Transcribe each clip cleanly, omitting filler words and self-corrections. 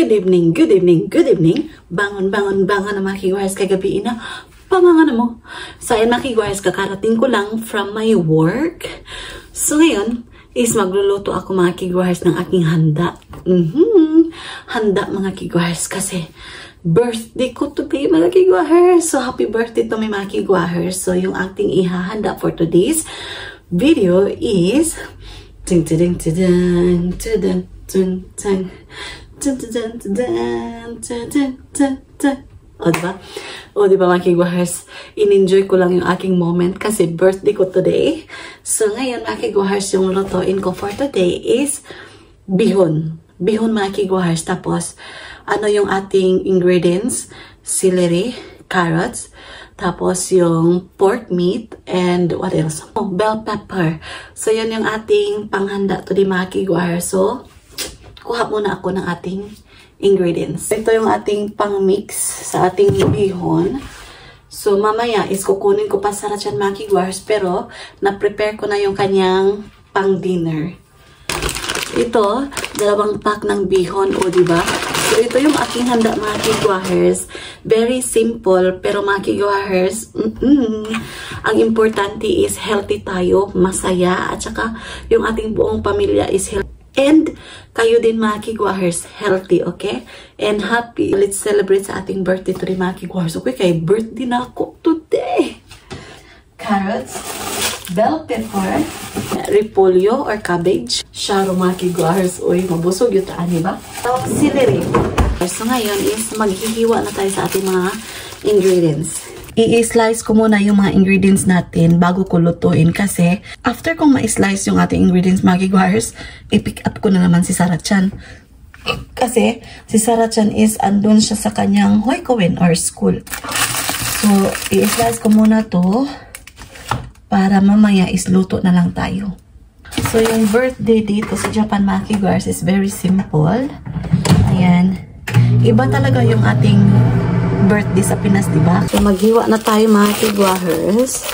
Good evening, good evening, good evening. Bangon, bangon, bangon na mga kiguars kagabi na. Pamangan mo. So ayan mga kiguars, kakarating ko lang from my work. So ngayon is magluluto ako mga kiguars ng aking handa. Handa mga kiguars kasi birthday ko today mga kiguars. So happy birthday to my mga kiguars. So yung ating ihahanda for today's video is ting ting ting ting ting ting ting. O diba mga kiguars, in-enjoy ko lang yung aking moment kasi birthday ko today. So ngayon mga kiguars, yung lutuin ko for today is bihon. Bihon mga kiguars. Tapos ano yung ating ingredients? Celery, carrots, tapos yung pork meat, and what else? Oh, bell pepper. So yun yung ating panghanda today mga kiguars. So kuha muna ako ng ating ingredients. Ito yung ating pang-mix sa ating bihon. So, mamaya is kukunin ko pa sa rachan mga kiguars, pero na-prepare ko na yung kanyang pang-dinner. Ito, 2 pack ng bihon, o diba? So, ito yung aking handa mga kiguars. Very simple, pero mga kiguars, ang importante is healthy tayo, masaya, at saka yung ating buong pamilya is healthy. And kayo din mga kiguars, healthy, okay? And happy. Let's celebrate sa ating birthday today mga kiguars. Okay, kay birthday na ako today. Carrots, bell pepper, repolyo or cabbage, sharo mga kiguars. Uy, mabusog yung taan, diba? So, celery. So ngayon is maghihiwa na tayo sa ating mga ingredients. I-slice ko muna yung mga ingredients natin bago ko lutuin kasi after kong ma-slice yung ating ingredients mga kiguars, i-pick up ko na naman si Sarah Chan. Kasi si Sarah Chan is andun siya sa kanyang hoykowin or school. So, i-slice ko muna to para mamaya isluto na lang tayo. So, yung birthday dito sa Japan mga kiguars is very simple. Ayan. Iba talaga yung ating birthday sa Pinas, diba? So, maghiwa na tayo mga kiguars.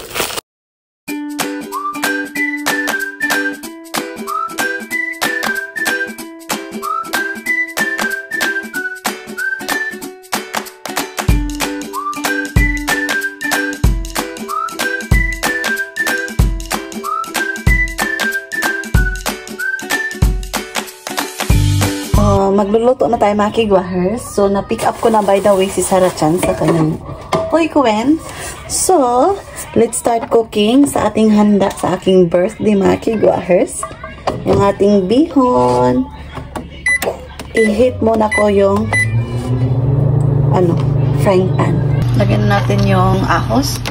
Magluluto na tayo mga kiguars. So, na-pick up ko na by the way si Sarah Chan sa kanyang hoykowin. So, let's start cooking sa ating handa sa aking birthday mga kiguars. Yung ating bihon. I-heat muna ko yung frying pan. Lagyan natin yung ahos.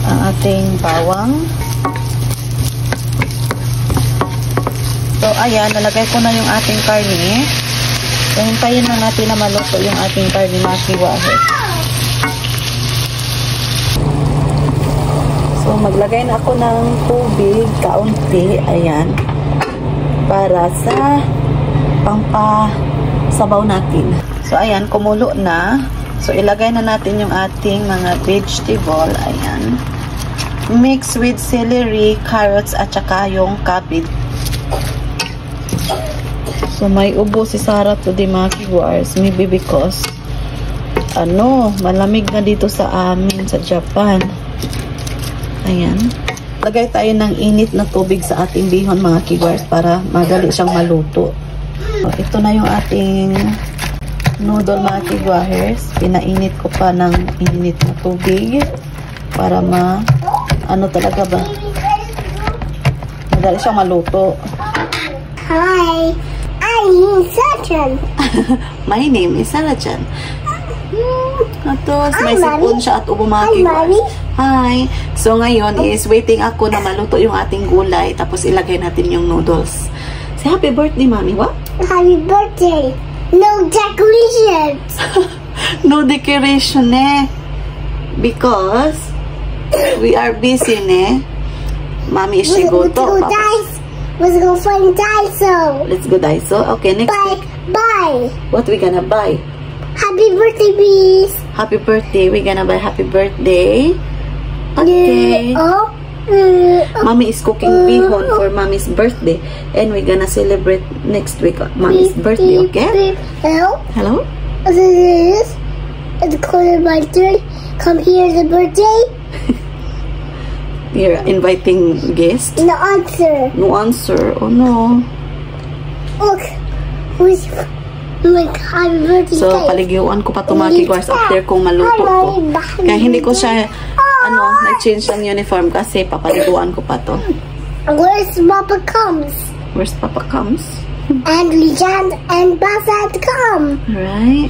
Ang ating bawang. So, ayan, nalagay ko na yung ating karne. So, hintayin na natin na maluto yung ating karne mga kiguars. So, maglagay na ako ng tubig, kaunti, ayan, para sa pampasabaw natin. So, ayan, kumulo na. So, ilagay na natin yung ating mga vegetable, ayan. Mix with celery, carrots, at saka yung cabbage. So, may ubo si Sarah today mga kiguars. Maybe because, malamig na dito sa amin sa Japan. Ayan. Lagay tayo ng init na tubig sa ating bihon mga kiguars para madali siyang maluto. So, ito na yung ating noodle mga kiguars. Pinainit ko pa ng init na tubig para talaga ba? Madali siyang maluto. Hi! I'm Sarah Chan. My name is Sarah Chan. Tapos may sipon siya at ubo mga kiguars. Hi! So ngayon is waiting ako na maluto yung ating gulay tapos ilagay natin yung noodles. Say happy birthday, mommy. What? Happy birthday! No decorations! No decoration because we are busy Mommy is she go to Let's go find Daiso. Let's go Daiso. Okay, next week. Bye. What we gonna buy? Happy birthday, please. Happy birthday. We gonna buy happy birthday. Okay. Oh, Mommy is cooking bihon for Mommy's birthday, and we're gonna celebrate next week Mommy's birthday, okay? Hello? Hello? This is it's called my birthday. Come here, the birthday. You're inviting guests? No answer. No answer. Oh no. Look, who's like happy birthday So, cake. paligyawan ko pa ito mga kigwars after kong maluto ko. Kaya hindi ko siya, nag-change ng uniform kasi papaliguan ko pa to. Where's Papa comes? Where's Papa comes? And Lijan and Basa to come. Right.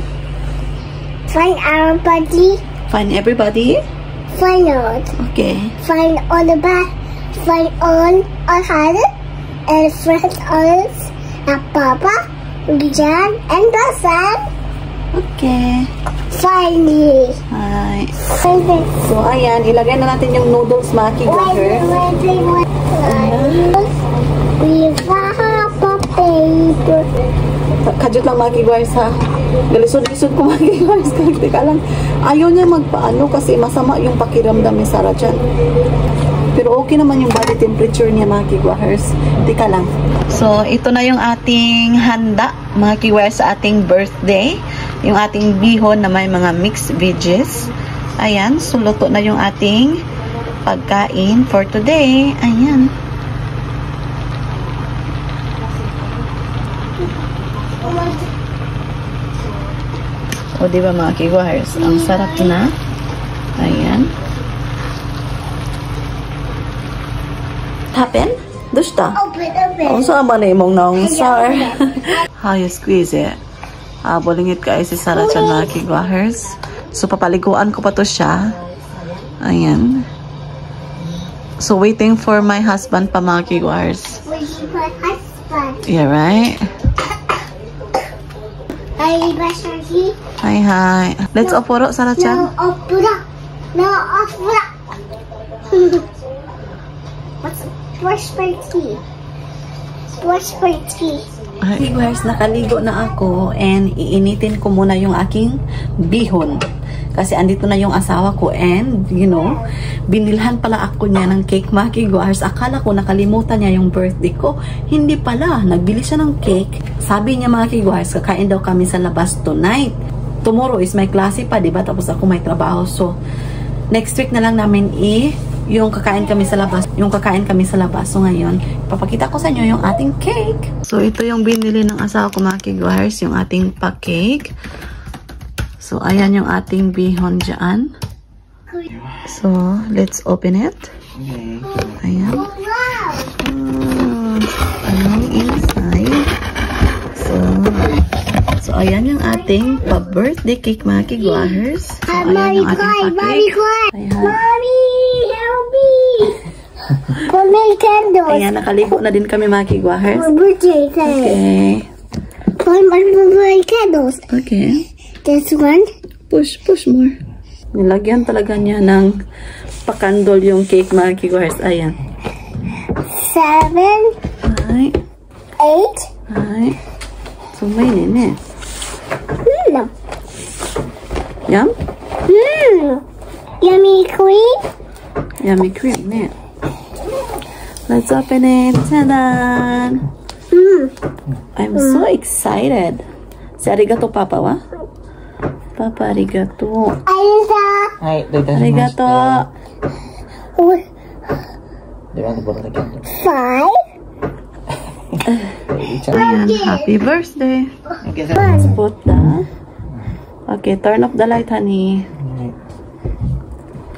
Find our buddy. Find everybody? Find out. Okay. Find on the back. Find on our head. And friend us. And Papa, Lijan, and Basa. Okay. Find me. Hi. Find me. So, ayan. Ilagay na natin yung noodles mga kigwars. We have a paper. Kadyot lang mga kigwars ha. Galisod-lisod ko mga kigwars. Teka lang. Ayaw niya magpaano kasi masama yung pakiramdam ni Sarah dyan. Pero okay naman yung body temperature niya mga kigwars. Teka lang. So, ito na yung ating handa mga kigwars sa ating birthday. Yung ating bihon na may mga mixed veggies. Ayan. So, luto na yung ating pagkain for today. Ayan. O, diba mga kigwars? Ang sarap na. Ayan. Happen? Dusta? Open. Ang sama na imong naong sar. How you squeeze it? Bolingit ka si Sarah dyan mga kigwars. So, papaliguan ko pa to siya. Ayan. So, waiting for my husband pa mga kigwars. Where's my husband? Yeah, right? Hi, Basharki. Hi. Let's oporo, Sarah chan. No, opera. No, opera. Brush my teeth. Brush my teeth. Hey guys, nakaligo na ako and iinitin ko muna yung aking bihon. Kasi andito na yung asawa ko and, you know, binilhan pala ako niya ng cake mga kigwars. Akala ko nakalimutan niya yung birthday ko. Hindi pala. Nagbili siya ng cake. Sabi niya mga kigwars, kakain daw kami sa labas tonight. Tomorrow is my klase pa, diba? Tapos ako may trabaho. So, next week na lang namin yung kakain kami sa labas. Yung kakain kami sa labas. So, ngayon, papakita ko sa inyo yung ating cake. So, ito yung binili ng asawa ko mga kigwars, yung ating pa-cake. So, ayan yung ating bihon dyan. So, let's open it. Ayan. Ano inside? So, ayan yung ating pa-birthday cake mga kigwahers. So, ayan yung ating pa-cake. Mommy, help me. Put my candles. Ayan, nakaligo na din kami mga kigwahers. My birthday cake. Okay. Put my candles. Okay. This one. Push more. Nilagyan talaga niya ng pakandol yung cake mga kigwahers. Ayan. 7. Ay. 8. Ay. So, may nene. No. Yum? Yummy cream. Yummy cream, ne? Let's open it. Ta-da! I'm so excited. Si arigato, Papa, wa? Papa, arigato. Arigato. 5. Ayan, happy birthday. Let's put the... Okay, turn off the light, honey.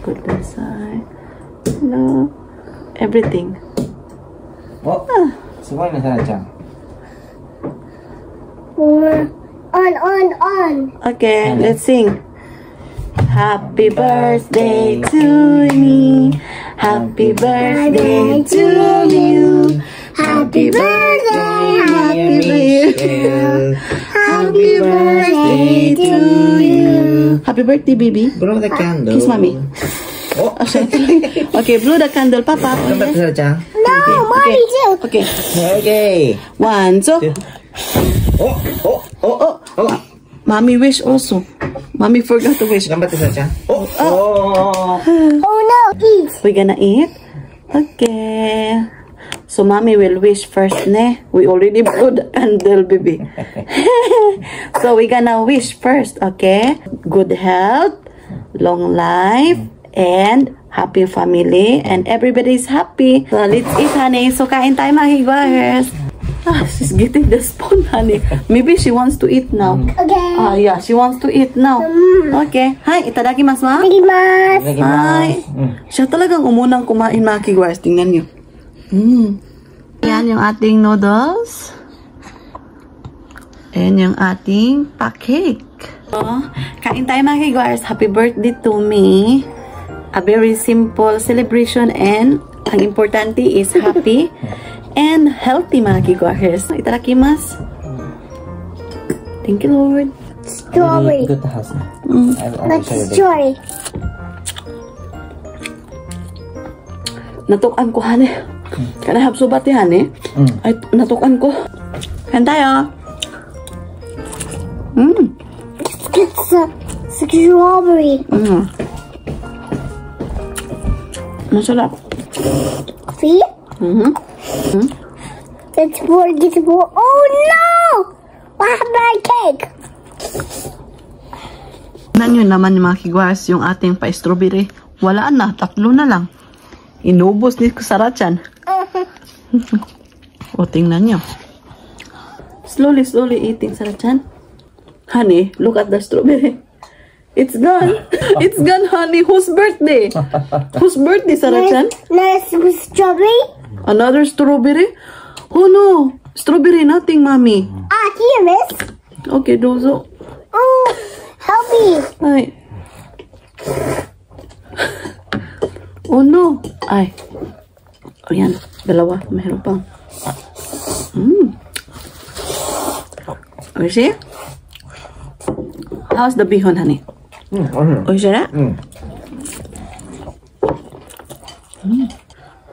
Put the side. No. Everything. Oh, sugoi na Sarah-chan. On. Okay, let's sing. Happy birthday to me. Happy birthday to you. Happy birthday, happy birthday to you. Happy birthday, baby. Blow the candle. Kiss mommy. Oh, Okay, blow the candle, Papa. dapat Sarah-chan. No, mommy too. Okay, Okay. 1, 2. Oh. Mommy wish also. Mommy forgot to wish. Gambar Sarah-chan. Oh. Oh no, eat. We're gonna eat. Okay. So, mommy will wish first, ne? We already blew the candle, baby. So, we gonna wish first, okay? Good health, long life, and happy family, and everybody's happy. So, let's eat, honey. So, kain tayo, mga higuahers. She's getting the spoon, honey. Maybe she wants to eat now. Okay. Yeah, she wants to eat now. Okay. Hi, itadakimasu, ma. Itadakimasu. Hi. Siya talagang umunang kumain, mga higuahers. Tingnan niyo. Yan yung ating noodles. And yung ating pa-cake. Kain tayo, mga higuahers. Happy birthday to me. A very simple celebration, and ang importante is happy and healthy, mga higuahers. Itadakimasu. Thank you, Lord. Strawberry. Good house. That's strawberry. Natukan ko, honey. Can I have subati, honey? Ay, natukan ko. Kain tayo. It's a strawberry. Masarap. See? It's more, get more. Oh no! What happened to my cake? Tingnan naman yung mga higuahers, yung ating pa-strawberry. Wala na, 3 na lang. Inubos ni Sarachan. O, tingnan nyo. Slowly eating, Sarachan. Honey, look at the strawberry. It's gone. It's gone, honey. Whose birthday? Whose birthday, Sarachan? Nice strawberry. Another strawberry? Oh no. Strawberry, nothing, mommy. Here, miss. Okay, dozo. Oh, help me. Ay. Oh no. Ay. O yan. Dalawa. Meron pang. Oishi? How's the bihon, honey? Oishi na?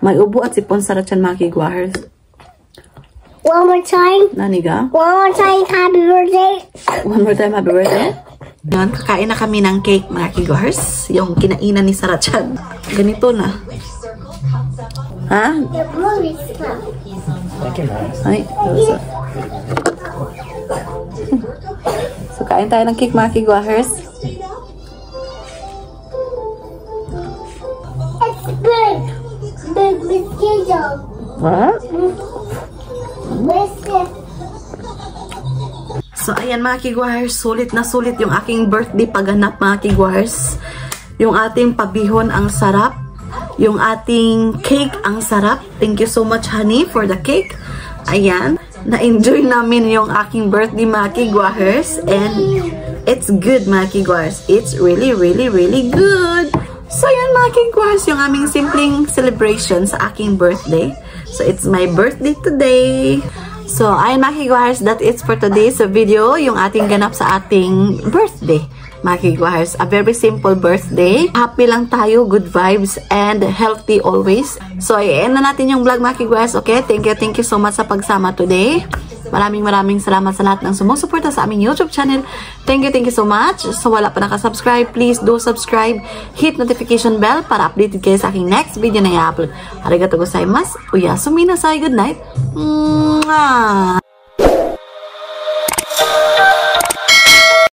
May ubo at sipon Sarachan, mga higuahers. One more time. Naniga? One more time. Happy birthday. One more time, happy birthday. Ngayon, kakain na kami ng cake, mga higuahers. Yung kinainan ni Sarachan. Ganito na. Ha? The blue is fun. Ay, so, kain tayo ng cake, mga higuahers. It's big. Big mosquito. What? Where's the... So, ayan, mga higuahers. Sulit na sulit yung aking birthday pagganap, mga higuahers. Yung ating pabihon, ang sarap. Yung ating cake, ang sarap. Thank you so much, honey, for the cake. Ayan. Na-enjoy namin yung aking birthday, mga higuahers. And it's good, mga higuahers. It's really, really, really good. So, yan, mga higuahers, yung aming simpleng celebration sa aking birthday. So, it's my birthday today. So, ayun, mga higuahers, that is for today's video. Yung ating ganap sa ating birthday. Mga higuahers, a very simple birthday. Happy lang tayo, good vibes, and healthy always. So, i-end na natin yung vlog, mga higuahers, okay? Thank you so much sa pagsama today. Maraming salamat sa lahat ng sumusuporta sa aming YouTube channel. Thank you so much. So, wala pa nakasubscribe, please do subscribe. Hit notification bell para updated kayo sa aking next video na i-upload. Arigatou gozaimasu. Uyasumi nasai. Good night. Mwah!